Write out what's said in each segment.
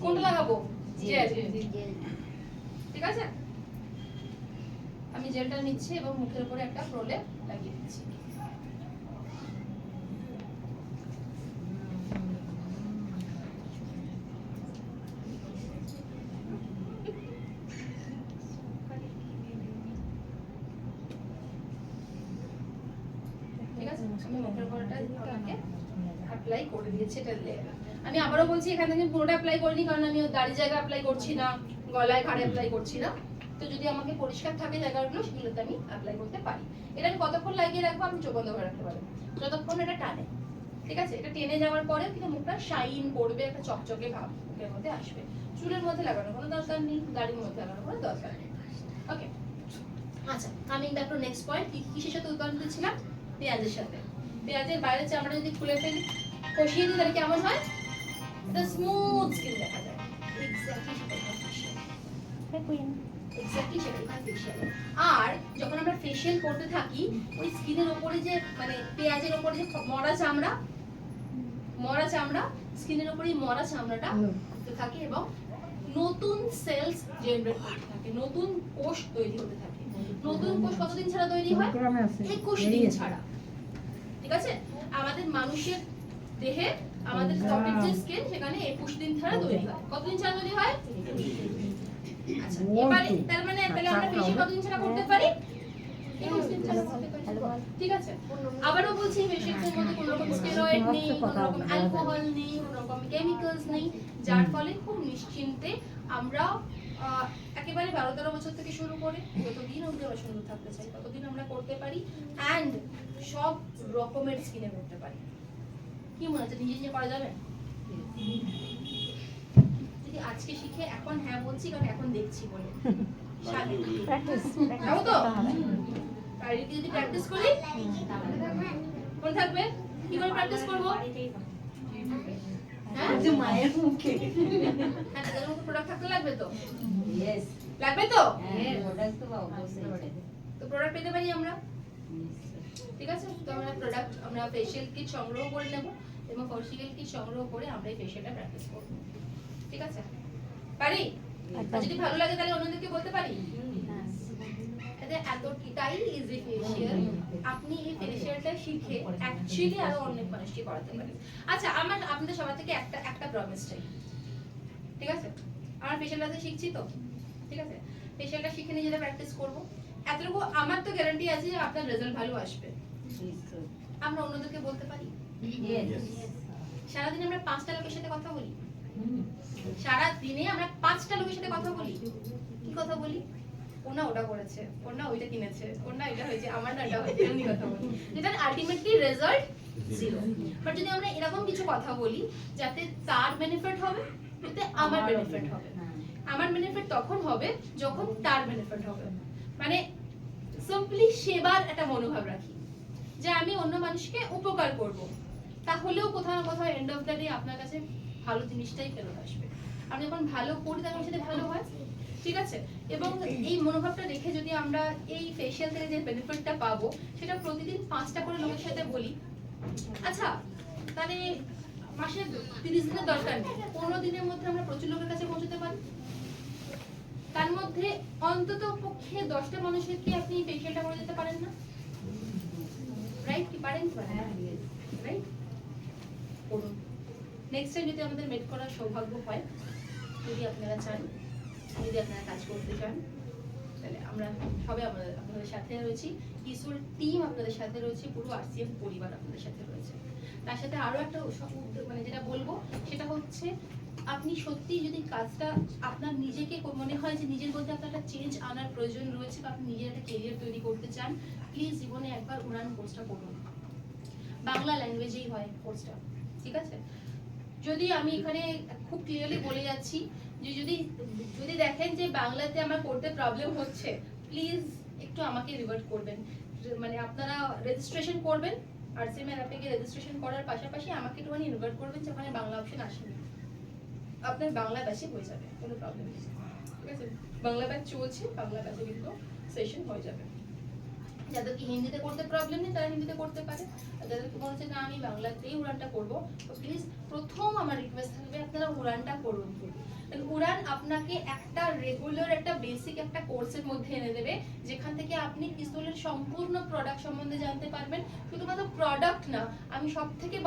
কোনটা লাগাবো? জেল। ঠিক আছে, আমি জেলটা নিচ্ছি এবং মুখের উপরে একটা প্রলেপ লাগিয়ে দিচ্ছি। ঠিক আছে, আমি মুখের উপরটা আপনাকে অ্যাপ্লাই করে দিয়েছি এটা লেয়ার। আমি আবারও বলছি এখান থেকে পুরোটা অ্যাপ্লাই করিনি, কারণ আমি দাড়ি জায়গা অ্যাপ্লাই করছি না, গলায় ঘাড়ে অ্যাপ্লাই করছি না। তো যদি আমাকে পরিষ্কার থাকে জায়গাগুলো, সেগুলোতে আমি অ্যাপ্লাই করতে পারি। এটা আমি কতক্ষণ লাগিয়ে রাখবো? আপনি চোখ বন্ধ করে রাখতে পারেন, যতক্ষণ এটা টানে। ঠিক আছে, এটা টেনে যাওয়ার পরে কিন্তু মুখটা শাইন করবে, একটা চকচকে ভাব মুখের মধ্যে আসবে। চুলের মধ্যে লাগানোর কোনো দরকার নেই, দাড়ির মধ্যে লাগানোর কোনো দরকার নেই। ওকে, আচ্ছা, coming back to next point. কিসের সাথে উদাহরণ দিচ্ছিলাম? পেঁয়াজের সাথে। পেঁয়াজের বাইরের চামড়া যদি খুলে ফেলি, কষিয়ে দিই, তাহলে কেমন হয়? এটা স্মুথ স্কিন দেখা যায়। এক্স্যাক্টলি সেটাই ফেশিয়াল। এক্স্যাক্টলি সেটাই ফেশিয়াল। আর যখন আমরা ফেশিয়াল করতে থাকি, ওই স্কিনের উপরে যে মানে পেঁয়াজের উপরে যে মরা চামড়া স্কিনের উপরে মরা চামড়াটা হতে থাকে এবং নতুন সেলস জেনারেট করতে থাকে, নতুন কোষ তৈরি হতে থাকে। নতুন কোষ কতদিন ছাড়া তৈরি হয়? 21 দিন ছাড়া। ঠিক আছে, আমাদের মানুষের দেহে আমাদের টপিক যে স্কিন, সেখানে 21 দিন ছাড়া তৈরি হয়। কতদিন ছাড়া তৈরি হয়? আচ্ছা, এবারে তার মানে তাহলে আমরা ফেশিয়াল কতদিন ছাড়া করতে পারি? 21 দিন ছাড়া করতে পারি। ঠিক আছে, আবারও বলছি, ফেশিয়ালের মধ্যে কোনো রকম স্টেরয়েড নেই, কোনো রকম অ্যালকোহল নেই, কোনো রকম কেমিক্যালস নেই, যার ফলে খুব নিশ্চিন্তে আমরা একেবারে 12-13 বছর থেকে শুরু করে যতদিন অবধি আমরা সুন্দর থাকতে চাই ততদিন আমরা করতে পারি, অ্যান্ড সব রকমের স্কিনে করতে পারি। কি মনে হচ্ছে নিজে নিজে করা যাবে? যদি আজকে শিখে, এখন হ্যাঁ বলছি কারণ এখন দেখছি বলে, প্র্যাকটিস যাবো তো? বাড়িতে যদি প্র্যাকটিস করি কোন থাকবে? কি করে প্র্যাকটিস করবো? হ্যাঁ, মায়ের মুখে। হ্যাঁ, তাদের মুখে প্রোডাক্ট থাকতে লাগবে তো? ইয়েস, লাগবে তো? হ্যাঁ, প্রোডাক্ট তো অবশ্যই। তো প্রোডাক্ট পেতে পারি আমরা। ঠিক আছে, তো আমরা ফেশিয়াল কিট সংগ্রহ করে নেব এবং ফেশিয়াল কিট সংগ্রহ করে আমরা এই ফেশিয়ালটা প্র্যাকটিস করব। ঠিক আছে, পারি? যদি ভালো লাগে তাহলে অন্যদেরকে বলতে পারি। এটা এতটাই ইজি ফেশিয়াল, আপনি এই ফেশিয়ালটা শিখে অ্যাকচুয়ালি আরো অনেক মানুষকে করাতে পারেন। আচ্ছা, আমার আপনাদের সবার থেকে একটা প্রমিস চাই। ঠিক আছে, আমরা ফেশিয়ালটা শিখছি তো? ঠিক আছে, ফেশিয়ালটা শিখে নিজেরা প্র্যাকটিস করব। এতটুকু আমার তো গ্যারান্টি আছে যে আপনার রেজাল্ট ভালো আসবে। আমরা অন্যদেরকে বলতে পারি। সারাদিনে আমরা 5টা লোকের সাথে কথা বলি, সারা দিনে আমরা 5টা লোকের সাথে কথা বলি। কি কথা বলি? ওনা ওটা করেছে, ওনা ওইটা কিনেছে, ওনা এটা হয়েছে, আমার না এটা হয়েছে, এমনি কথা বলি, যেটা আলটিমেটলি রেজাল্ট 0। বাট যদি আমরা এরকম কিছু কথা বলি যাতে তার বেনিফিট হবে, যাতে আমার বেনিফিট হবে, আমার বেনিফিট তখন হবে যখন তার বেনিফিট হবে, মানে সিম্পলি সেবার একটা মনোভাব রাখি যে আমি অন্য মানুষকে উপকার করব, তাহলেও কোথাও না কোথাও এন্ড অফ দ্য ডে আপনার কাছে ভালো জিনিসটাই ফেরত আসবে। আপনি যখন ভালো করি তখন সেটা ভালো হয়। ঠিক আছে, এবং এই মনোভাবটা রেখে যদি আমরা এই ফেশিয়াল থেকে যে বেনিফিটটা পাবো সেটা প্রতিদিন 5টা করে লোকের সাথে বলি, আচ্ছা তাহলে মাসে 30 দিনের দরকার নেই, 15 দিনের মধ্যে আমরা প্রচুর লোকের কাছে পৌঁছতে পারি। তার মধ্যে অন্তত পক্ষে 10টা মানুষের কি আপনি ফেশিয়ালটা করে দিতে পারেন না? রাইট, কি পারেন? রাইট, করুন। নেক্সট টাইম যদি আমাদের মেট করার সৌভাগ্য হয়, যদি আপনারা চান, যদি আপনারা কাজ করতে চান, তাহলে আমরা সবাই আপনাদের সাথে রয়েছি, কিশোর টিম আপনাদের সাথে রয়েছে, পুরো আরসিএম পরিবার আপনাদের সাথে রয়েছে। তার সাথে আরো একটা মানে যেটা বলবো সেটা হচ্ছে, আপনি সত্যি যদি কাজটা আপনার নিজেকে মনে হয় যে নিজের মধ্যে আপনার একটা চেঞ্জ আনার প্রয়োজন রয়েছে বা আপনি নিজের একটা কেরিয়ার তৈরি করতে চান, প্লিজ জীবনে একবার উড়ান কোর্সটা করুন। বাংলা ল্যাঙ্গুয়েজেই হয় কোর্সটা। ঠিক আছে, যদি আমি এখানে খুব ক্লিয়ারলি বলে যাচ্ছি যে যদি দেখেন যে বাংলাতে আমার করতে প্রবলেম হচ্ছে, প্লিজ একটু আমাকে রিভার্ট করবেন। মানে আপনারা রেজিস্ট্রেশন করবেন, আরসিএম এর অ্যাপে গিয়ে রেজিস্ট্রেশন করার পাশাপাশি আমাকে একটুখানি রিভার্ট করবেন যে ওখানে বাংলা অপশন আসেনি, আপনার বাংলা ব্যাচে হয়ে যাবে, কোনো প্রবলেম নেই। ঠিক আছে, বাংলা ব্যাচ চলছে, বাংলা ব্যাচে কিন্তু সেশন হয়ে যাবে। যাদেরকে হিন্দিতে করতে প্রবলেম নেই তারা হিন্দিতে করতে পারে, আর যাদেরকে বলছে না আমি বাংলাতেই উড়ানটা করবো, তো প্লিজ প্রথম আমার রিকোয়েস্ট থাকবে আপনারা উড়ানটা করুন। উড়ান আপনাকে একটা রেগুলার একটা বেসিক একটা কোর্সের মধ্যে এনে দেবে, যেখান থেকে আপনি পিস্তলের সম্পূর্ণ প্রোডাক্ট সম্বন্ধে জানতে পারবেন। শুধুমাত্র প্রোডাক্ট না, আমি সব থেকে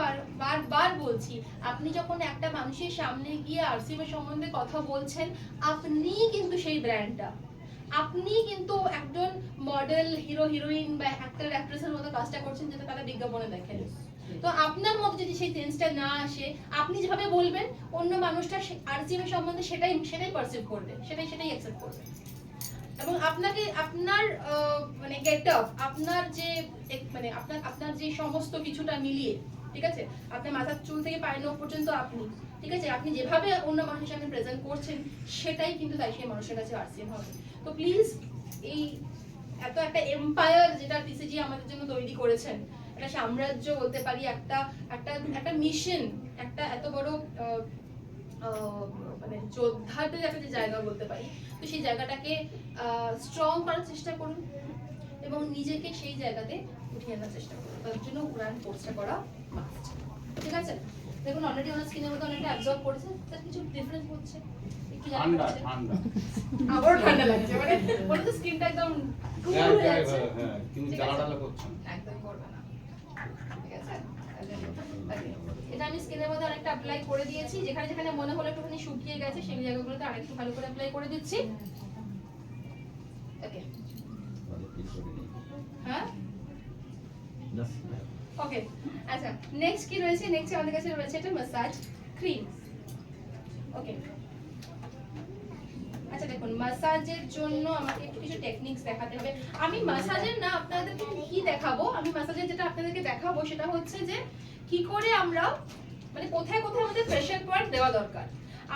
বারবার বলছি, আপনি যখন একটা মানুষের সামনে গিয়ে আরসিএম এর সম্বন্ধে কথা বলছেন, আপনি কিন্তু সেই ব্র্যান্ডটা, আপনি কিন্তু একজন মডেল, হিরো হিরোইন বা অ্যাক্টর অ্যাক্ট্রেসের মতো কাজটা করছেন যেটা তারা বিজ্ঞাপনে দেখেন। তো আপনার মধ্যে যদি সেই চেঞ্জটা না আসে, আপনি যেভাবে বলবেন অন্য মানুষটা আরসিএম এর সম্বন্ধে সেটাই পারসিভ করবে, সেটাই অ্যাকসেপ্ট করবে। এবং আপনাকে আপনার মানে গেট আপ, আপনার যে মানে আপনার যে সমস্ত কিছুটা মিলিয়ে, ঠিক আছে, আপনার মাথার চুল থেকে পায়ের নখ পর্যন্ত আপনি, ঠিক আছে, আপনি যেভাবে অন্য মানুষের সামনে প্রেজেন্ট করছেন সেটাই কিন্তু তাই সেই মানুষের কাছে আরসিএম হবে। তো প্লিজ এই এত একটা এম্পায়ার যেটা টিসিজি আমাদের জন্য তৈরি করেছেন, একটা সাম্রাজ্য বলতে পারি, একটা মিশন, একটা এত বড় মানে যোদ্ধাদের একটা যে জায়গা বলতে পারি, তো সেই জায়গাটাকে স্ট্রং করার চেষ্টা করুন এবং নিজেকে সেই জায়গাতে উঠিয়ে আনার চেষ্টা করুন। তার জন্য উড়ান কোর্সটা করা মাস্ট, ঠিক আছে। দেখুন অলরেডি ওনার স্কিনের মধ্যে অনেকটা অ্যাবজর্ব করেছে, তার কিছু ডিফারেন্স হচ্ছে, একটু ঠান্ডা আবার ঠান্ডা লাগছে, মানে বলে তো স্কিনটা একদম কুল হয়ে যাচ্ছে, হ্যাঁ কিন্তু জ্বালা করছে না, একদম করবে না, ঠিক আছে। এটা আমি স্কিনের মধ্যে অনেকটা অ্যাপ্লাই করে দিয়েছি, যেখানে যেখানে মনে হলো একটুখানি শুকিয়ে গেছে সেই জায়গাগুলোতে আরেকটু ভালো করে অ্যাপ্লাই করে দিচ্ছি। ওকে, হ্যাঁ ওকে, আচ্ছা নেক্সট কি রয়েছে, নেক্সট আমাদের কাছে রয়েছে এটা ম্যাসাজ ক্রিম। ওকে, আচ্ছা দেখুন ম্যাসাজের জন্য আমাকে একটু কিছু টেকনিক্স দেখাতে হবে। আমি ম্যাসাজের না আপনাদেরকে কি দেখাবো, আমি ম্যাসাজের যেটা আপনাদেরকে দেখাবো সেটা হচ্ছে যে কি করে আমরা মানে কোথায় কোথায় আমাদের প্রেসার পয়েন্ট দেওয়া দরকার।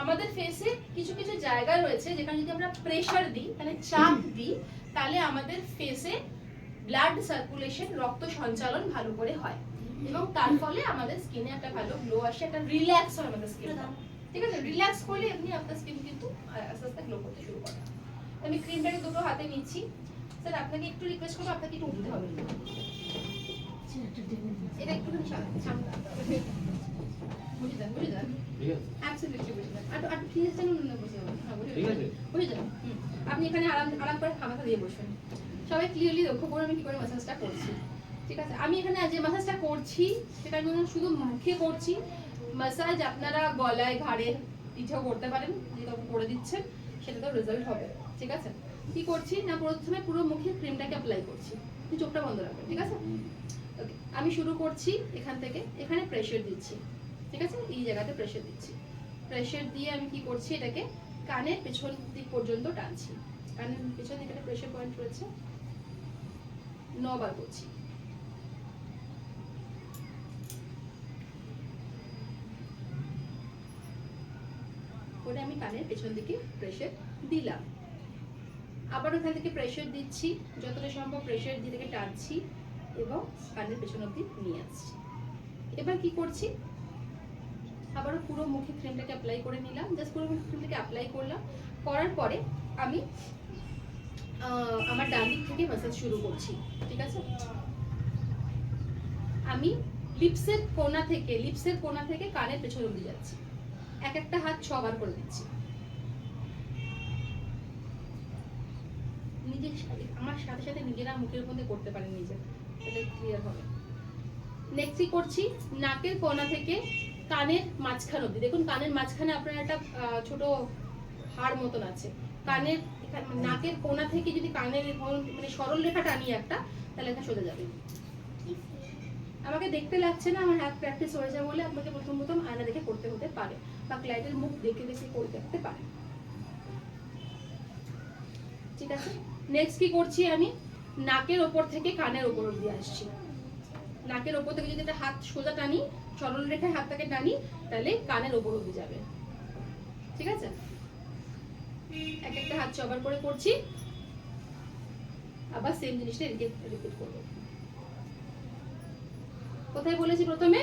আমাদের ফেসে কিছু কিছু জায়গা রয়েছে যেখানে যদি আমরা প্রেসার দিই, মানে চাপ দিই, তাহলে আমাদের ফেসে ব্লাড সার্কুলেশন, রক্ত সঞ্চালন ভালো করে হয় এবং তার ফলে আমাদের স্কিনে একটা ভালো গ্লো আসে, একটা রিল্যাক্স হয় আমাদের স্কিনটা, ঠিক আছে। রিল্যাক্স করলে এমনি আপনার স্কিন কিন্তু আস্তে আস্তে গ্লো করতে শুরু করে। আমি ক্রিমটাকে দুটো হাতে নিচ্ছি। স্যার আপনাকে একটু রিকোয়েস্ট করবো, আপনাকে একটু উঠতে হবে, এটা একটুখানি সামনে বুঝে যান, বুঝে যান, অ্যাবসলিউটলি বুঝে যান, আর আর প্লিজ জানুন না, বুঝে যান, হ্যাঁ বুঝে যান। আপনি এখানে আরাম করে মাথা দিয়ে বসুন। সবাই ক্লিয়ারলি লক্ষ্য করুন আমি কি করে ম্যাসাজটা করছি, ঠিক আছে। আমি এখানে যে ম্যাসাজটা করছি সেটা আমি শুধু মুখে করছি। ম্যাসাজ আপনারা গলায়, ঘাড়ে, পিঠেও করতে পারেন, যেটা করে দিচ্ছেন সেটাতেও রেজাল্ট হবে, ঠিক আছে। কি করছি না, প্রথমে পুরো মুখে ক্রিমটাকে অ্যাপ্লাই করছি, চোখটা বন্ধ রাখবেন, ঠিক আছে। ওকে, আমি শুরু করছি এখান থেকে, এখানে প্রেসার দিচ্ছি, ঠিক আছে, এই জায়গাতে প্রেসার দিচ্ছি। প্রেসার দিয়ে আমি কি করছি, এটাকে কানের পেছন দিক পর্যন্ত টানছি, কানের পেছন দিকে একটা প্রেসার পয়েন্ট রয়েছে, 9 বার করছি। করে আমি কানের পেছন দিকে প্রেসার দিলাম, আবার ওখান থেকে প্রেসার দিচ্ছি, যতটা সম্ভব প্রেসার দিয়ে থেকে টানছি এবং কানের পেছন অবধি নিয়ে আসছি। এবার কি করছি, আবারও পুরো মুখে ক্রিমটাকে অ্যাপ্লাই করে নিলাম, জাস্ট পুরো মুখে ক্রিমটাকে অ্যাপ্লাই করলাম। করার পরে আমি আমার ডান দিক থেকে ম্যাসাজ শুরু করছি, ঠিক আছে। আমি লিপসের কোণা থেকে কানের পেছন অবধি যাচ্ছি, এক একটা হাত 6 বার করে দিচ্ছি। নিজের আমার সাথে সাথে নিজেরা মুখের মধ্যে করতে পারেন, নিজের তাহলে ক্লিয়ার হবে। নেক্সট করছি নাকের কোণা থেকে কানের মাঝখান অবধি। দেখুন কানের মাঝখানে আপনার একটা ছোট হাড় মতন আছে, কানের নাকের কোণা থেকে যদি কানের মানে সরল রেখা টানি একটা, তাহলে এটা সোজা যাবে। আমাকে দেখতে লাগছে না, আমার হাত প্র্যাকটিস হয়েছে বলে আপনাকে প্রথম আয়না দেখে করতে হতে পারে, বা ক্লায়েন্টের মুখ দেখে দেখে করতে হতে পারে, ঠিক আছে। নেক্সট কি করছি, আমি নাকের ওপর থেকে কানের ওপর অবধি আসছি। নাকের ওপর থেকে যদি একটা হাত সোজা টানি, সরল রেখায় হাতটাকে টানি, তাহলে কানের ওপর অবধি যাবে, ঠিক আছে। এক একটা হাত 6 বার করে করছি, আবার সেম জিনিসটা রিপিট করব। কোথায় বলেছি প্রথমে,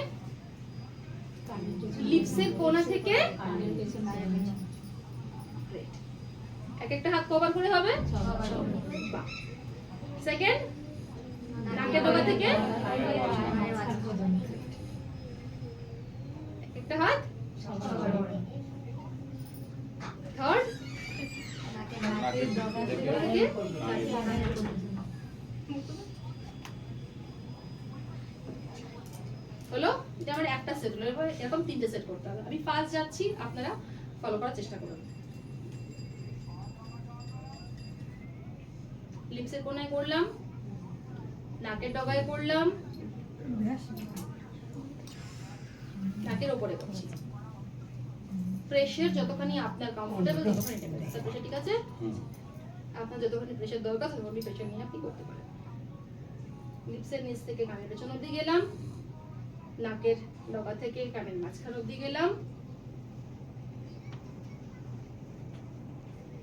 লিপসের কোণা থেকে এক একটা হাত কভার করে হবে। সেকেন্ড নাকের ডগা থেকে একটা হাত থার্ড হলো। এটা আমার একটা সেট হলো। এবার এরকম তিনটে সেট করতে হবে। আমি ফার্স্ট যাচ্ছি, আপনারা ফলো করার চেষ্টা করুন। লিপসের কোণায় করলাম, নাকের ডগায় করলাম, নাকের উপরে করছি। প্রেসার যতখানি আপনার কমফোর্টেবল ততখানি টেম্পারেচার প্রেসার, ঠিক আছে? আপনার যতখানি প্রেসার দরকার ততখানি প্রেসার নিয়ে আপনি করতে পারেন। লিপসের নিচ থেকে কানের পেছন অবধি গেলাম, নাকের ডগা থেকে কানের মাঝখান অবধি গেলাম,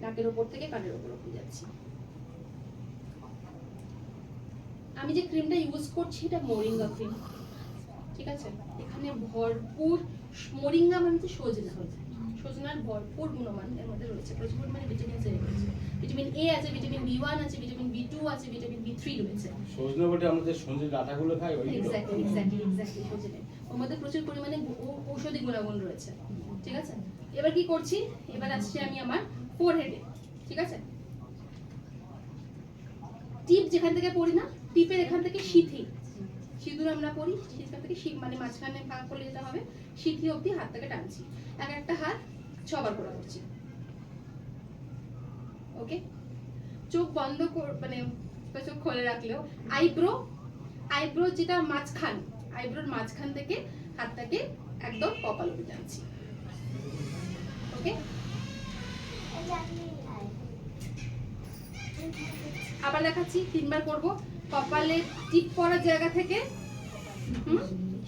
নাকের উপর থেকে কানের উপর অবধি যাচ্ছি। আমি যে ক্রিমটা ইউজ করছি এটা মোরিঙ্গা ক্রিম, ঠিক আছে? এখানে ভরপুর মোরিঙ্গা মানে তো সজনা, সজনার ভরপুর গুণমান এর মধ্যে রয়েছে। প্রচুর পরিমাণে ভিটামিন সি রয়েছে, ভিটামিন এ আছে, ভিটামিন বি1 আছে, ভিটামিন বি2 আছে, ভিটামিন বি3 রয়েছে। সজনা বটে আমাদের সজনের ডাঁটাগুলো খাই ওইগুলো। এক্স্যাক্টলি সজনে ওর মধ্যে প্রচুর পরিমাণে ঔষধি গুণাগুণ রয়েছে, ঠিক আছে? এবার কি করছি, এবার আসছে আমি আমার ফোরহেডে, ঠিক আছে? টিপ যেখান থেকে পড়ি না, টিপের এখান থেকে সিথি, সিঁদুর আমরা পড়ি, সেখান থেকে মানে মাঝখানে ভাগ করলে যেটা হবে সিথি অবধি হাতটাকে টানছি। এক একটা হাত 6 বার করে করছি। ওকে, চোখ বন্ধ মানে চোখ খুলে রাখলেও আইব্রো যেটা মাঝখান, আইব্রোর মাঝখান থেকে হাতটাকে একদম কপাল অবধি টানছি। ওকে, আবার দেখাচ্ছি, 3 বার করব। কপালে টিপ পড়ার জায়গা থেকে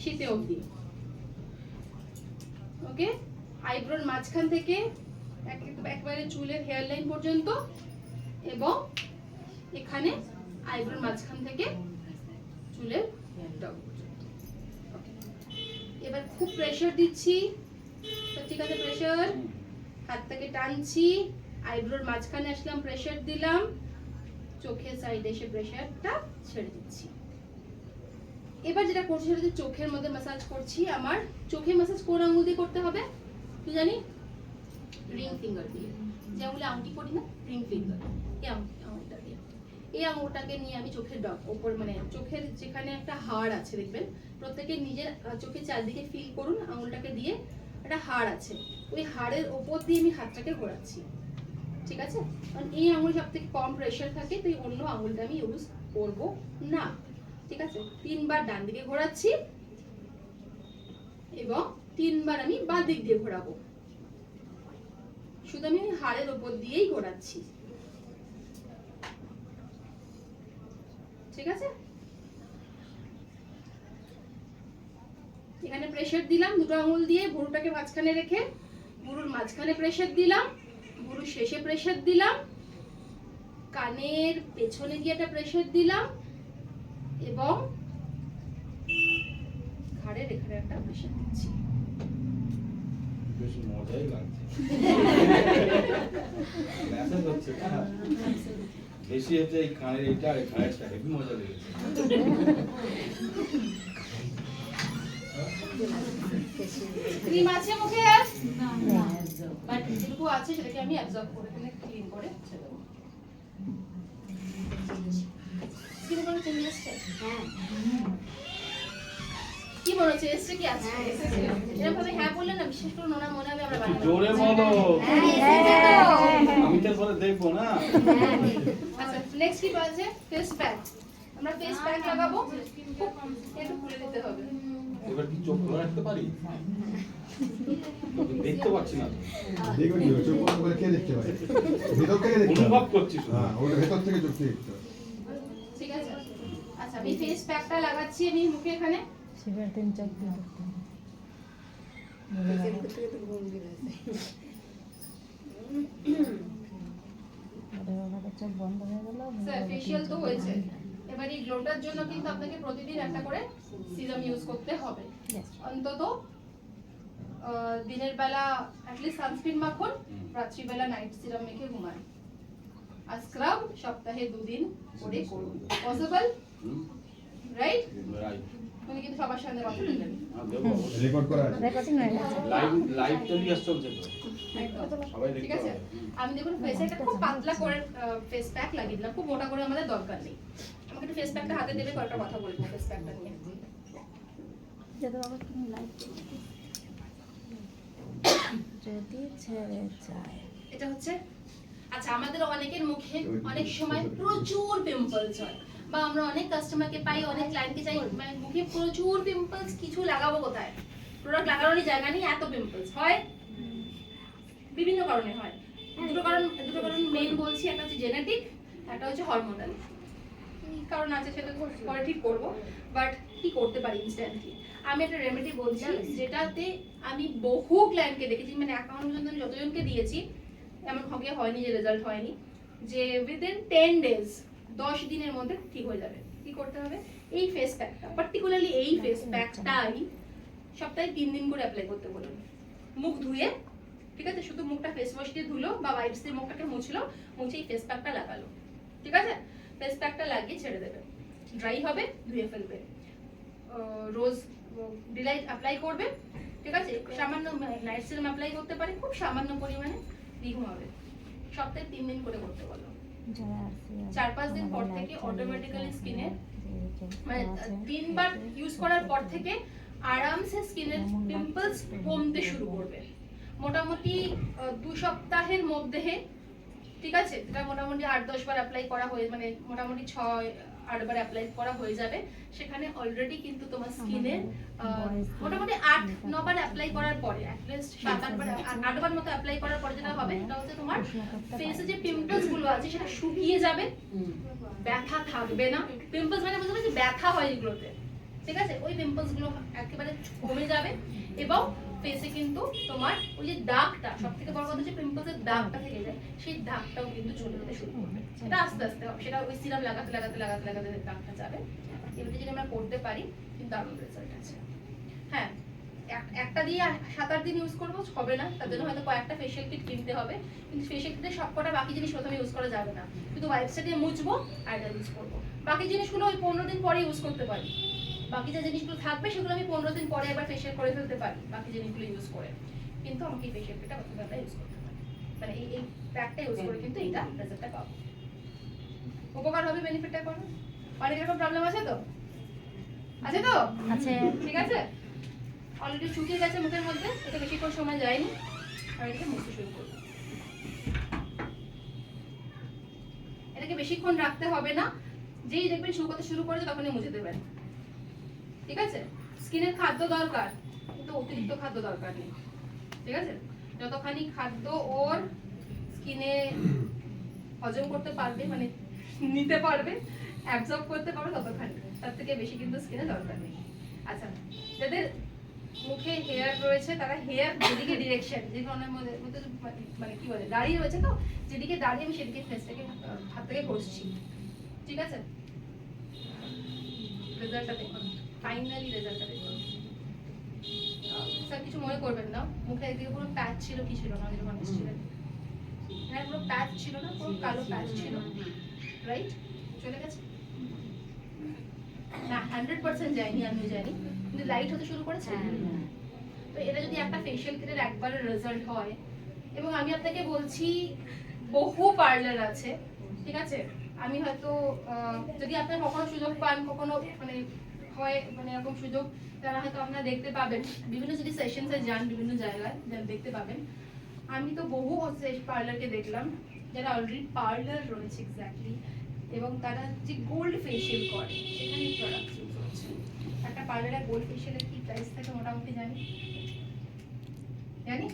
শীতে অবধি। ওকে, আইব্রোর মাঝখান থেকে একবারে চুলের হেয়ার লাইন পর্যন্ত, এবং এখানে আইব্রোর মাঝখান থেকে চুলের ডগ পর্যন্ত। এবার খুব প্রেসার দিচ্ছি, তো ঠিক আছে? প্রেসার, হাতটাকে টানছি, আইব্রোর মাঝখানে আসলাম, প্রেসার দিলাম, চোখের সাইডে এসে প্রেসারটা ছেড়ে দিচ্ছি। এবার যেটা করছি সেটা হচ্ছে চোখের মধ্যে ম্যাসাজ করছি। আমার চোখে ম্যাসাজ কোন আঙ্গুল দিয়ে করতে হবে কি জানি? রিং ফিঙ্গার দিয়ে, যে আঙ্গুলে আংটি করি না, রিং ফিঙ্গার, এই আঙ্গুলটা দিয়ে। এই আঙ্গুলটাকে নিয়ে আমি চোখের ওপর, মানে চোখের যেখানে একটা হাড় আছে দেখবেন, প্রত্যেকে নিজের চোখের চারদিকে ফিল করুন, আঙ্গুলটাকে দিয়ে একটা হাড় আছে, ওই হাড়ের ওপর দিয়ে আমি হাতটাকে ঘোরাচ্ছি, ঠিক আছে? কারণ এই আঙ্গুলে সব থেকে কম প্রেসার থাকে, তো এই অন্য আঙ্গুলটা আমি ইউজ করব না, ঠিক আছে? 3 বার ডান দিকে ঘোরাচ্ছি এবং 3 বার আমি বাঁ দিক দিয়ে ঘোরাবো। শুধু আমি হাড়ের উপর দিয়েই ঘোরাচ্ছি, ঠিক আছে? এখানে প্রেসার দিলাম দুটো আঙ্গুল দিয়ে, ভুরুটাকে মাঝখানে রেখে ভুরুর মাঝখানে প্রেসার দিলাম, ভুরুর শেষে প্রেসার দিলাম, কানের পেছনে দিয়ে একটা প্রেসার দিলাম, এবং ঘাড়ের এখানে একটা প্রেসার দিচ্ছি। বেশ মজাই লাগছে। মেসেজ হচ্ছে না বেশি হচ্ছে, এই কানের এটা আর ঘাড়েরটা হেভি মজা লেগেছে। ক্রিম আছে মুখে? না, বাট যেটুকু আছে সেটাকে আমি অ্যাবজর্ব করে ক্লিন করে ছেড়ে দেবো। স্কিনে কোনো চেঞ্জ এসছে? হ্যাঁ। কি মনে হচ্ছে এসছে? কি আছে? এরকম ভাবে হ্যাঁ বললে না, বিশেষ করে নোনা মনে হবে আমরা বানাবো। জোরে বলো। আমি তো পরে দেখবো না। আচ্ছা, নেক্সট কি আছে? Face pack. আমরা ফেস প্যাক লাগাবো, একটু খুলে দিতে হবে। এবার কি চোখ খোলা রাখতে পারি? দেখতে পাচ্ছি না। দেখো কি চোখ বন্ধ করে কে দেখতে পারে? ভেতর থেকে দেখতে অনুভব করছি শুধু। হ্যাঁ, ওটা ভেতর থেকে চোখ দিয়ে দেখতে পারে। ঠিক আছে? আচ্ছা, আমি ফেস প্যাকটা লাগাচ্ছি আমি মুখে এখানে। সিগারেট তিন চাপ দিয়ে দেখতে চোখ বন্ধ হয়ে গেল। স্যার ফেশিয়াল তো হয়েছে, এবার এই গ্লোটার জন্য কিন্তু আপনাকে প্রতিদিন একটা করে সিরাম ইউজ করতে হবে। অন্তত দিনের বেলা অ্যাটলিস্ট সানস্ক্রিন মাখুন, রাত্রিবেলা নাইট সিরাম মেখে ঘুমান, আর স্ক্রাব সপ্তাহে 2 দিন করে করুন। পসিবল? রাইট? রাইট উনি কিন্তু সবার সঙ্গে কথা বলবেন। দেবো অবশ্যই। রেকর্ড করা আছে। রেকর্ডিং হয়ে গেছে। লাইভ টেলিকাস্ট চলছে তো একদম। সবাই ঠিক দেখতে আছে? পাবে আমি দেখুন ফেসে একটা খুব পাতলা করে ফেস প্যাক লাগিয়ে দিলাম, খুব মোটা করে আমাদের দরকার নেই। আমাকে একটু ফেস প্যাকটা হাতে দেবে, কয়েকটা কথা বলবো ফেস প্যাকটা নিয়ে। যদি বাবা তুমি লাইভ যদি ছেড়ে যায় এটা হচ্ছে, আচ্ছা আমাদের অনেকের মুখে অনেক সময় প্রচুর পিম্পলস হয়, বা আমরা অনেক কাস্টমারকে পাই, অনেক ক্লায়েন্টকে চাই, মানে মুখে প্রচুর পিম্পলস, কিছু লাগাবো কোথায়, প্রোডাক্ট লাগানোর জায়গা নেই, এত পিম্পলস হয়। বিভিন্ন কারণে হয়। দুটো কারণ মেইন বলছি, একটা হচ্ছে জেনেটিক, একটা হচ্ছে হরমোনাল। কি কারণ আছে সেটা তো পরে ঠিক করবো, বাট কি করতে পারি ইনস্ট্যান্টলি। আমি একটা রেমেডি বলছি যেটাতে আমি বহু ক্লায়েন্টকে দেখেছি, মানে অ্যাকাউন্ট পর্যন্ত আমি যতজনকে দিয়েছি এমন হবে হয়নি যে রেজাল্ট হয়নি, যে উইদিন 10 ডেজ 10 দিনের মধ্যে ঠিক হয়ে যাবে। কি করতে হবে, এই ফেস প্যাকটা, পার্টিকুলারলি এই ফেস প্যাকটাই সপ্তাহে 3 দিন করে অ্যাপ্লাই করতে বলুন। মুখ ধুয়ে, ঠিক আছে, শুধু মুখটা ফেস ওয়াশ দিয়ে ধুলো বা ওয়াইপস দিয়ে মুখটাকে মুছলো, মুছে এই ফেস প্যাকটা লাগালো, ঠিক আছে। ফেস প্যাকটা লাগিয়ে ছেড়ে দেবে, ড্রাই হবে, ধুয়ে ফেলবে। রোজ ডিলাইট অ্যাপ্লাই করবে, ঠিক আছে, সামান্য নাইট সিরাম অ্যাপ্লাই করতে পারে খুব সামান্য পরিমাণে, দিয়ে ঘুমাবে। সপ্তাহে 3 দিন করে করতে বলো। যারা আসছে 4-5 দিন পর থেকে অটোমেটিক্যালি স্কিনে, মানে 3 বার ইউজ করার পর থেকে আরামসে স্কিনের পিম্পলস কমতে শুরু করবে। মোটামুটি 2 সপ্তাহের মধ্যে, ঠিক আছে, যেটা মোটামুটি 8-10 বার অ্যাপ্লাই করা হয়ে, মানে মোটামুটি 6-8 বার অ্যাপ্লাই করা হয়ে যাবে, সেখানে অলরেডি কিন্তু তোমার স্কিনে মোটামুটি 8-9 বার অ্যাপ্লাই করার পরে, অ্যাটলিস্ট 7-8 বার 8 বার মতো অ্যাপ্লাই করার পরে যেটা হবে সেটা হচ্ছে তোমার ফেসে যে পিম্পলস গুলো আছে সেটা শুকিয়ে যাবে, ব্যথা থাকবে না। পিম্পলস মানে বুঝতে পারছি ব্যথা হয় এগুলোতে, ঠিক আছে, ওই পিম্পলস গুলো একেবারে কমে যাবে। এবং ফেসে কিন্তু তোমার ওই যে দাগটা, সবথেকে বড় কথা হচ্ছে পিম্পলসের দাগটা থেকে যায়, সেই দাগটাও কিন্তু চলে যেতে শুরু করবে। সেটা আস্তে আস্তে হবে, সেটা ওই সিরাম লাগাতে লাগাতে লাগাতে লাগাতে দাগটা যাবে। এবারে যদি আমরা করতে পারি কিন্তু দারুণ রেজাল্ট আছে। হ্যাঁ, একটা দিয়ে 7-8 দিন ইউজ করবো হবে না, তার জন্য হয়তো কয়েকটা ফেশিয়াল কিট কিনতে হবে, কিন্তু ফেশিয়াল কিটে সবকটা বাকি জিনিস প্রথমে ইউজ করা যাবে না, শুধু ওয়াইপসটা দিয়ে মুছবো আর এটা ইউজ করবো। বাকি জিনিসগুলো ওই 15 দিন পরে ইউজ করতে পারি, বাকি যে জিনিসগুলো থাকবে সেগুলো আমি 15 দিন পরে একবার ফেশিয়াল করে ফেলতে পারি বাকি জিনিসগুলো ইউজ করে, কিন্তু আমাকে এই ফেশিয়াল কিটটা প্রথমে ইউজ করতে পারি, মানে এই প্যাকটা ইউজ করে কিন্তু এটা রেজাল্টটা পাবো। উপকার হবে, বেনিফিটটা করো। অনেক রকম প্রবলেম আছে তো, আছে তো, আছে। ঠিক আছে। অলরেডি শুকিয়ে গেছে মুখের মধ্যে, এটা বেশিক্ষণ সময় যায়নি, আর এটাকে মুছতে শুরু করবো। এটাকে বেশিক্ষণ রাখতে হবে না, যেই দেখবেন শুকাতে শুরু করেছে তখনই মুছে দেবেন, ঠিক আছে। স্কিনের খাদ্য দরকার, কিন্তু অতিরিক্ত খাদ্য দরকার নেই, ঠিক আছে। যতখানি খাদ্য ওর স্কিনে হজম করতে পারবে, মানে নিতে পারবে, অ্যাবজর্ব করতে পারবে ততখানি, তার থেকে বেশি কিন্তু স্কিনে দরকার নেই। আচ্ছা, যাদের মুখে হেয়ার রয়েছে তারা হেয়ার যেদিকে ডিরেকশন, যেদিকে অনেক মধ্যে মানে কি বলে দাঁড়িয়ে রয়েছে, তো যেদিকে দাঁড়িয়ে আমি সেদিকে ফেসটাকে হাত থেকে ঘষছি, ঠিক আছে। রেজাল্টটা দেখুন, ফাইনালি রেজাল্টটা দেখুন। স্যার কিছু মনে করবেন না, মুখে একদিকে পুরো প্যাচ ছিল, কি ছিল না যখন এসেছিলেন, হ্যাঁ পুরো প্যাচ ছিল না, পুরো কালো প্যাচ ছিল, রাইট, চলে গেছে না, 100% যায়নি, আমিও জানি, কিন্তু লাইট হতে শুরু করেছে। তো এটা যদি একটা ফেশিয়াল কিটের একবারের রেজাল্ট হয়, এবং আমি আপনাকে বলছি বহু পার্লার আছে, ঠিক আছে। আমি হয়তো যদি আপনার কখনো সুযোগ পান, কখনো মানে হয়, মানে এরকম সুযোগ যারা হয়তো আপনারা দেখতে পাবেন, বিভিন্ন যদি সেশনসে যান বিভিন্ন জায়গায় দেখতে পাবেন। আমি তো বহু পার্লারকে দেখলাম যারা অলরেডি পার্লার রয়েছে এক্স্যাক্টলি, এবং তারা যে গোল্ড ফেশিয়াল করে সেখানে প্রোডাক্ট ইউজ করছে। একটা পার্লারে গোল্ড ফেশিয়ালের কি প্রাইস থাকে মোটামুটি জানি? জানি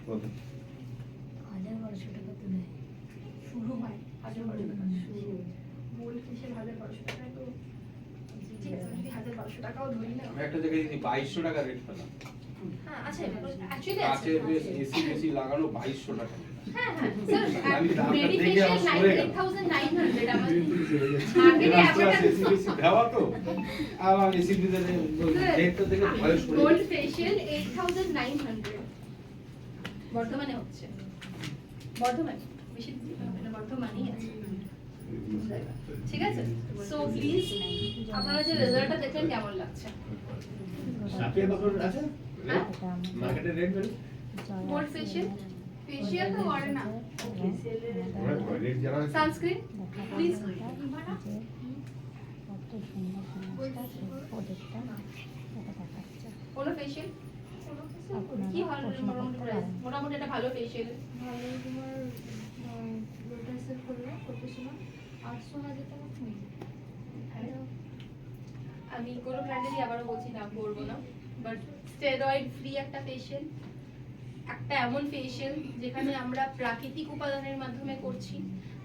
কত? 1000-1200 টাকা তো নেয়, শুরু হয় 1000-1200 টাকা, গোল্ড ফেশিয়াল 1000-1200 টাকায় তো ঠিক আছে, যদি 1000-1200 টাকাও ধরি না। আমি একটা জায়গায় 2200 টাকা রেট পেলাম। হ্যাঁ আছে, অ্যাকচুয়ালি আছে। কাচের বেশ এসি বেশি লাগানো 2200 টাকা। হ্যাঁ হ্যাঁ স্যার, আমি দামটা রেডি দেখে ফেশিয়াল আমার সরে গেল। 8900 আমার ছেড়ে গেছে। মার্কেটে এসি বেশি দেওয়া তো, আমার এসি দিতে রেটটা দেখে ভয় সরে গোল্ড গেছে। ফেশিয়াল 8900 বর্তমানে হচ্ছে, বর্ধমানে, বেশি দূরে হবে না, বর্ধমানেই আছে। ঠিক আছে? সো প্লিজ আপনারা যে রেজাল্টটা দেখলেন কেমন লাগছে? সাপের বাকর আছে হ্যাঁ? মার্কেটে রেট বের কোল্ড ফেশিয়াল, ফেশিয়াল তো করে না, রেট যারা আছে সানস্ক্রিন প্লিজ। কত সুন্দর প্রোডাক্টটা এটা দেখাচ্ছে। কোনো ফেশিয়াল আপনারা কি ভালো প্রশ্ন মোটামুটি করতে প্রাইস, পারেন। মোটামুটি একটা ভালো ফেশিয়াল ভালো তোমার লোটাসের করলে কত সময় 800,000 টাকা হয়ে যাবে। আমি কোনো ব্র্যান্ডেরই আবারও বলছি নাম করবো না, বাট স্টেরয়েড ফ্রি একটা ফেশিয়াল, একটা এমন ফেশিয়াল যেখানে আমরা প্রাকৃতিক উপাদানের মাধ্যমে করছি,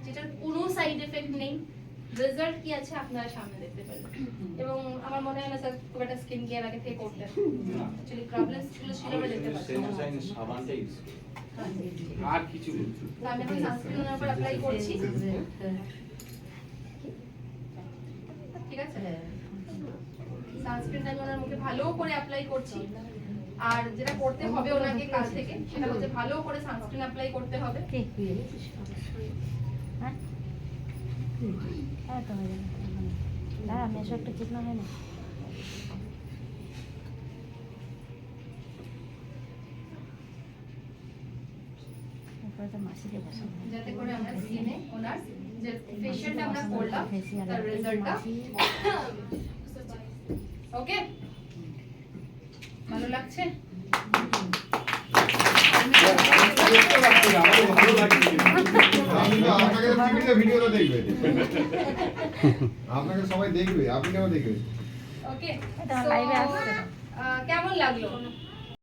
যেটার কোনো সাইড এফেক্ট নেই। রেজাল্ট কি আছে আপনারা সামনে দেখতে পারবেন। এবং আমার মনে হয় না স্যার খুব একটা স্কিন কেয়ার আগে থেকে করতেন, অ্যাকচুয়ালি প্রবলেমস গুলো ছিল আমরা দেখতে পাচ্ছি না। সাবানটাই আর কিছু তো আমি এখন সানস্ক্রিন ওনার উপর অ্যাপ্লাই করছি, ঠিক আছে? সানস্ক্রিনটা আমি ওনার মুখে ভালো করে অ্যাপ্লাই করছি। আর যেটা করতে হবে ওনাকে কাল থেকে, সেটা হচ্ছে ভালো করে সানস্ক্রিন অ্যাপ্লাই করতে হবে। হ্যাঁ হ্যাঁ তো হয়ে যাবে। দাঁড়া আমি এসব একটা ঠিক না হয় না। তারপরে তো মাসিকে বসাবো। যাতে করে আমরা স্কিনে ওনার যে ফেশিয়ালটা আমরা করলাম তার রেজাল্টটা ওকে ভালো লাগছে। আপনি তো আপনাকে টিভিতে ভিডিওটা দেখবে আপনাকে সবাই দেখবে আপনি কেন দেখবেন ওকে এটা live এ আসছে না। কেমন লাগলো?